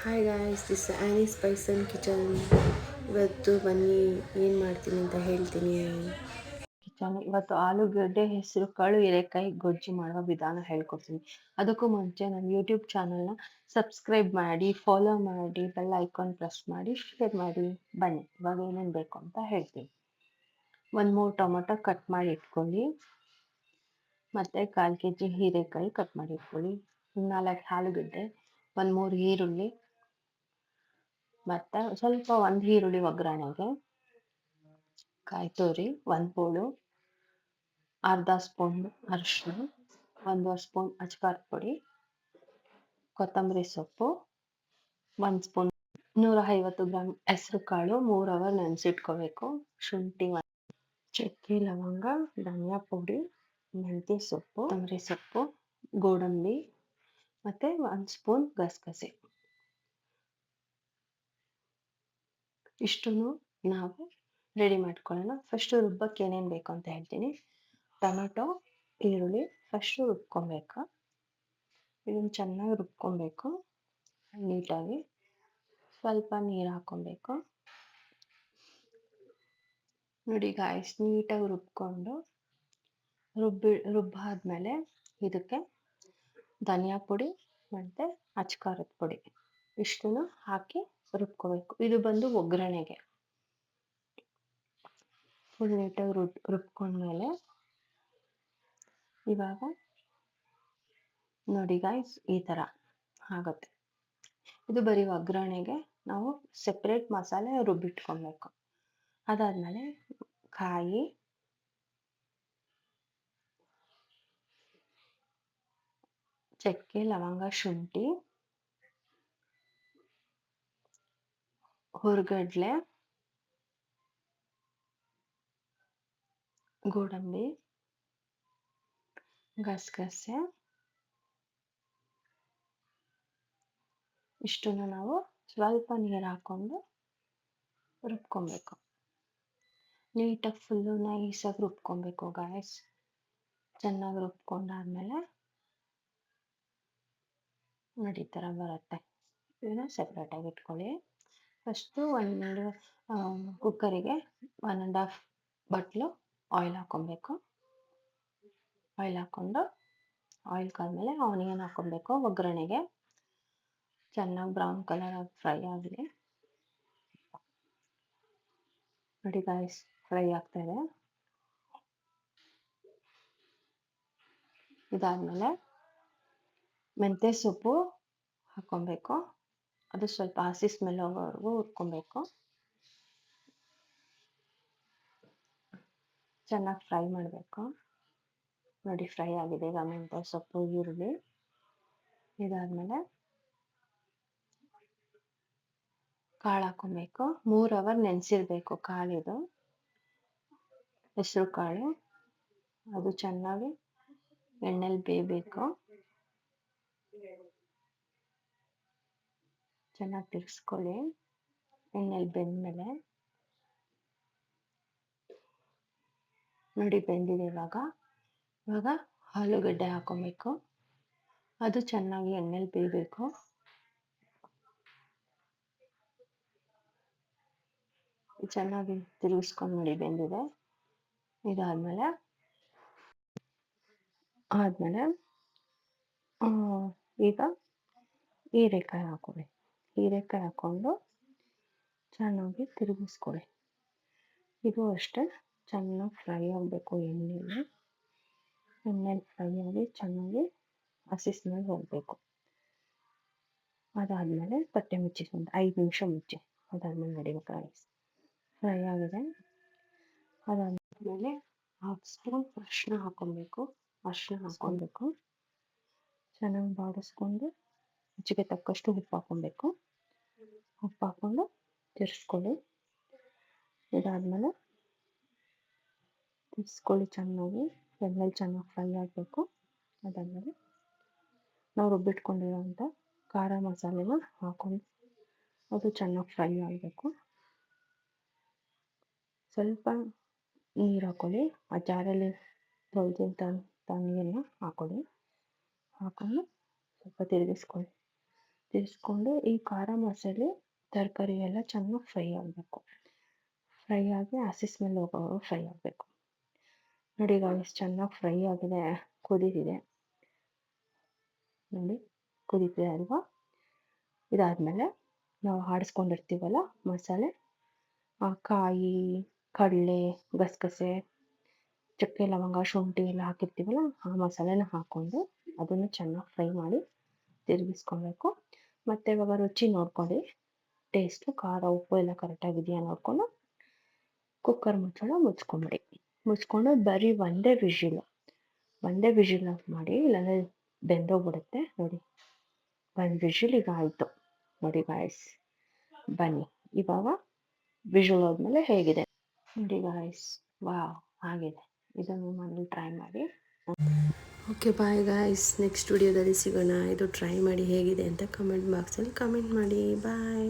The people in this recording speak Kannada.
Hi guys, this any Spice and kitchen. ಇವತ್ತು ಬನ್ನಿ ಏನು ಮಾಡ್ತೀನಿ ಅಂತ ಹೇಳ್ತೀನಿ. ಕಿಚನ್ ಇವತ್ತು ಆಲೂಗಡ್ಡೆ, ಹೆಸರು ಕಾಳು, ಹೀರೆಕಾಯಿ ಗೊಜ್ಜು ಮಾಡುವ ವಿಧಾನ ಹೇಳ್ಕೊಡ್ತೀನಿ. ಅದಕ್ಕೂ ಮುಂಚೆ ನನ್ನ ಯೂಟ್ಯೂಬ್ ಚಾನಲ್ನ ಸಬ್ಸ್ಕ್ರೈಬ್ ಮಾಡಿ, ಫಾಲೋ ಮಾಡಿ, ಬೆಲ್ ಐಕಾನ್ ಪ್ರೆಸ್ ಮಾಡಿ, ಶೇರ್ ಮಾಡಿ. ಬನ್ನಿ ಇವಾಗ ಏನೇನು ಬೇಕು ಅಂತ ಹೇಳ್ತೀನಿ. 1-3 ಟೊಮೊಟೊ ಕಟ್ ಮಾಡಿ ಇಟ್ಕೊಳ್ಳಿ, ಮತ್ತು 1/4 kg ಹೀರೆಕಾಯಿ ಕಟ್ ಮಾಡಿ ಇಟ್ಕೊಳ್ಳಿ, 4 ಆಲೂಗಡ್ಡೆ, 1-3 ಈರುಳ್ಳಿ, ಮತ್ತು ಸ್ವಲ್ಪ ಒಂದು ಈರುಳ್ಳಿ ಒಗ್ಗರಣೆಗೆ, ಕಾಯಿ ತುರಿ 1 ಪೂಡು, ಅರ್ಧ ಸ್ಪೂನ್ ಅರಿಶಿನ, 1 ಸ್ಪೂನ್ ಅಚ್ಕಾರದ ಪುಡಿ, ಕೊತ್ತಂಬರಿ ಸೊಪ್ಪು, 1 ಸ್ಪೂನ್, 150 ಗ್ರಾಮ್ ಹೆಸರು ಕಾಳು 3 ಅವರ್ ನೆನೆಸಿಟ್ಕೋಬೇಕು, ಶುಂಠಿ, ಚಕ್ಕೆ, ಲವಂಗ, ಧನಿಯಾ ಪುಡಿ, ಮೆಂತ್ಯ ಸೊಪ್ಪು, ಕೊತ್ತಂಬರಿ ಸೊಪ್ಪು, ಗೋಡಂಬಿ, ಮತ್ತು 1 ಸ್ಪೂನ್ ಗಸಗಸೆ. ಇಷ್ಟನ್ನು ನಾವು ರೆಡಿ ಮಾಡ್ಕೊಳ್ಳೋಣ. ಫಸ್ಟು ರುಬ್ಬಕ್ಕೆ ಏನೇನು ಬೇಕು ಅಂತ ಹೇಳ್ತೀನಿ. ಟೊಮೆಟೊ, ಈರುಳ್ಳಿ ಫಸ್ಟು ರುಬ್ಕೊಬೇಕು. ಇದನ್ನು ಚೆನ್ನಾಗಿ ರುಬ್ಕೊಬೇಕು ನೀಟಾಗಿ. ಸ್ವಲ್ಪ ನೀರು ಹಾಕ್ಕೊಬೇಕು. ನೋಡಿ ಗಾಯ್ಸ್, ನೀಟಾಗಿ ರುಬ್ಕೊಂಡು ರುಬ್ಬಾದ್ಮೇಲೆ ಇದಕ್ಕೆ ಧನಿಯಾ ಪುಡಿ ಮತ್ತು ಅಚ್ಕಾರದ ಪುಡಿ ಇಷ್ಟನ್ನು ಹಾಕಿ ರುಬ್ಕೋಬೇಕು. ಇದು ಬಂದು ಒಗ್ಗರಣೆಗೆ. ಫುಲ್ ನೀಟಾಗಿ ರುಬ್ಕೊಂಡ್ಮೇಲೆ ಇವಾಗ ನೋಡಿ ಗಾಯ್ಸ್, ಈ ಥರ ಆಗುತ್ತೆ. ಇದು ಬರೀ ಒಗ್ಗರಣೆಗೆ. ನಾವು ಸೆಪ್ರೇಟ್ ಮಸಾಲೆ ರುಬ್ಬಿಟ್ಕೊಬೇಕು. ಅದಾದಮೇಲೆ ಕಾಯಿ, ಚಕ್ಕೆ, ಲವಂಗ, ಶುಂಠಿ, ಹುರ್ಗಡ್ಲೆ, ಗೋಡಂಬಿ, ಗಸಗಸೆ ಇಷ್ಟನ್ನು ನಾವು ಸ್ವಲ್ಪ ನೀರು ಹಾಕ್ಕೊಂಡು ರುಬ್ಕೊಬೇಕು. ನೀಟಾಗಿ ಫುಲ್ಲು ನೈಸಾಗಿ ರುಬ್ಕೊಬೇಕು ಗಾಯ್ಸ್. ಚೆನ್ನಾಗಿ ರುಬ್ಕೊಂಡಾದ್ಮೇಲೆ ನೋಡಿ ಈ ಥರ ಬರುತ್ತೆ. ಇದನ್ನು ಸೆಪ್ರೇಟಾಗಿ ಇಟ್ಕೊಳ್ಳಿ. ಫಸ್ಟು ಒಂದು ಕುಕ್ಕರಿಗೆ 1.5 ಬಟ್ಲು ಆಯಿಲ್ ಹಾಕ್ಕೊಬೇಕು. ಆಯಿಲ್ ಹಾಕ್ಕೊಂಡು ಆಯಿಲ್ ಕಾದ್ಮೇಲೆ ಆನಿಯನ್ ಹಾಕ್ಕೊಬೇಕು ಒಗ್ಗರಣೆಗೆ. ಚೆನ್ನಾಗಿ ಬ್ರೌನ್ ಕಲರ್ ಆಗಿ ಫ್ರೈ ಆಗಲಿ. ನೋಡಿ ಗಾಯ್ಸ್, ಫ್ರೈ ಆಗ್ತಾಯಿದೆ. ಇದಾದಮೇಲೆ ಮೆಂತ್ಯ ಸೊಪ್ಪು ಹಾಕ್ಕೊಬೇಕು. ಅದು ಸ್ವಲ್ಪ ಹಸಿ ಸ್ಮೆಲ್ ಹೋಗೋವರೆಗೂ ಹುರ್ಕೊಬೇಕು. ಚೆನ್ನಾಗಿ ಫ್ರೈ ಮಾಡಬೇಕು. ನೋಡಿ ಫ್ರೈ ಆಗಿದೆ ಈಗ ಮೆಂತ್ಯ ಸೊಪ್ಪು, ಈರುಳ್ಳಿ. ಇದಾದಮೇಲೆ ಕಾಳು ಹಾಕ್ಕೊಬೇಕು. 3 ಅವರ್ ನೆನೆಸಿರ್ಬೇಕು ಕಾಳಿದು, ಹೆಸರು ಕಾಳು. ಅದು ಚೆನ್ನಾಗಿ ಎಣ್ಣೆಲಿ ಬೇಯಬೇಕು. ಚೆನ್ನಾಗಿ ತಿರ್ಗಿಸ್ಕೊಳ್ಳಿ. ಎಣ್ಣೆಲಿ ಬೆಂದಮೇಲೆ ನೋಡಿ ಬೆಂದಿದೆ. ಇವಾಗ ಆಲೂಗಡ್ಡೆ ಹಾಕ್ಕೊಬೇಕು. ಅದು ಚೆನ್ನಾಗಿ ಎಣ್ಣೆಲಿ ಬೇಯಬೇಕು. ಚೆನ್ನಾಗಿ ತಿರುಗಿಸ್ಕೊಂಡು ನೋಡಿ ಬೆಂದಿದೆ. ಇದಾದಮೇಲೆ ಈಗ ಹೀರೆಕಾಯಿ ಹಾಕ್ಕೊಳ್ಳಿ. ಹೀರೆಕಾಯಿ ಹಾಕ್ಕೊಂಡು ಚೆನ್ನಾಗಿ ತಿರುಗಿಸ್ಕೊಳ್ಳಿ. ಇದು ಅಷ್ಟೇ ಚೆನ್ನಾಗಿ ಫ್ರೈ ಆಗಬೇಕು ಎಣ್ಣೆಲಿ ಫ್ರೈ ಆಗಿ ಚೆನ್ನಾಗಿ ಹಸಿ ಸ್ಮೆಲ್ ಹೋಗಬೇಕು. ಅದಾದಮೇಲೆ ತಟ್ಟೆ ಮುಚ್ಚಿ ಒಂದು 5 ನಿಮಿಷ ಮುಚ್ಚಿ. ಅದಾದಮೇಲೆ ನೋಡಿ ಫ್ರೈ ಆಗಿದೆ. ಅದಾದಮೇಲೆ 1/2 ಸ್ಪೂನ್ ಅರಿಶಿನ ಹಾಕ್ಕೊಬೇಕು. ಅರಿಶಿನ ಹಾಕ್ಕೊಬೇಕು. ಚೆನ್ನಾಗಿ ಬಾಡಿಸ್ಕೊಂಡು ರುಚಿಗೆ ತಕ್ಕಷ್ಟು ಉಪ್ಪು ಹಾಕ್ಕೊಬೇಕು. ಉಪ್ಪು ಹಾಕ್ಕೊಂಡು ತಿರ್ಸ್ಕೊಳ್ಳಿ. ಇದಾದಮೇಲೆ ತಿರ್ಸ್ಕೊಳ್ಳಿ ಚೆನ್ನಾಗಿ. ಎಣ್ಣೆಲಿ ಚೆನ್ನಾಗಿ ಫ್ರೈ ಆಗಬೇಕು. ಅದಾದಮೇಲೆ ನಾವು ರುಬ್ಬಿಟ್ಕೊಂಡಿರೋಂಥ ಖಾರ ಮಸಾಲೆನ ಹಾಕ್ಕೊಂಡು ಅದು ಚೆನ್ನಾಗಿ ಫ್ರೈ ಆಗಬೇಕು. ಸ್ವಲ್ಪ ನೀರು ಹಾಕ್ಕೊಳ್ಳಿ. ಆ ಜಾರಲ್ಲಿ ತೊಳೆದಂಥ ನೀರನ್ನ ಹಾಕ್ಕೊಳ್ಳಿ. ಹಾಕ್ಕೊಂಡು ಸ್ವಲ್ಪ ತಿರುಗಿಸ್ಕೊಳ್ಳಿ. ತಿರ್ಸ್ಕೊಂಡು ಈ ಖಾರ ಮಸಾಲೆ ತರಕಾರಿ ಎಲ್ಲ ಚೆನ್ನಾಗಿ ಫ್ರೈ ಆಗಬೇಕು. ಫ್ರೈ ಆಗಿ ಹಸಿ ಸ್ಮೆಲ್ ಹೋಗೋವರೆಗೂ ಫ್ರೈ ಆಗಬೇಕು. ನೋಡಿ ಗಾಯ್ಸ್, ಚೆನ್ನಾಗಿ ಫ್ರೈ ಆಗಿದೆ, ಕುದೀತಿದೆ ನೋಡಿ, ಕುದೀತಿದೆ ಅಲ್ವಾ. ಇದಾದಮೇಲೆ ನಾವು ಆಡಿಸ್ಕೊಂಡಿರ್ತೀವಲ್ಲ ಮಸಾಲೆ, ಕಾಯಿ, ಕಡಲೆ, ಗಸಗಸೆ, ಚಕ್ಕೆ, ಲವಂಗ, ಶುಂಠಿ ಎಲ್ಲ ಹಾಕಿರ್ತೀವಲ್ಲ, ಆ ಮಸಾಲೆನ ಹಾಕ್ಕೊಂಡು ಅದನ್ನು ಚೆನ್ನಾಗಿ ಫ್ರೈ ಮಾಡಿ ತಿರುಗಿಸ್ಕೊಬೇಕು. ಮತ್ತು ಇವಾಗ ರುಚಿ ನೋಡ್ಕೊಂಡು ಟೇಸ್ಟು, ಖಾರ, ಉಪ್ಪು ಎಲ್ಲ ಕರೆಕ್ಟಾಗಿದೆಯಾ ನೋಡಿಕೊಂಡು ಕುಕ್ಕರ್ ಮುಚ್ಕೊಂಬಿಡಿ. ಮುಚ್ಕೊಂಡು ಬರೀ ಒಂದೇ ವಿಷಿಲ್ ಆಫ್ ಮಾಡಿ, ಇಲ್ಲಾಂದರೆ ಬೆಂದೋಗ್ಬಿಡುತ್ತೆ. ನೋಡಿ, ಒಂದು ವಿಷಿಲ್ ಈಗ ಆಯಿತು ನೋಡಿ ಗಾಯ್ಸ್. ಬನ್ನಿ ಇವಾಗ ವಿಷಲ್ ಆದಮೇಲೆ ಹೇಗಿದೆ ನೋಡಿ ಗಾಯ್ಸ್. ವಾವ್, ಆಗಿದೆ. ಇದನ್ನು ಮನೇಲಿ ಟ್ರೈ ಮಾಡಿ. Okay, bye guys. ನೆಕ್ಸ್ಟ್ ವಿಡಿಯೋದಲ್ಲಿ ಸಿಗೋಣ. ಇದು ಟ್ರೈ ಮಾಡಿ ಹೇಗಿದೆ ಅಂತ ಕಮೆಂಟ್ ಬಾಕ್ಸಲ್ಲಿ ಕಮೆಂಟ್ ಮಾಡಿ. ಬಾಯ್.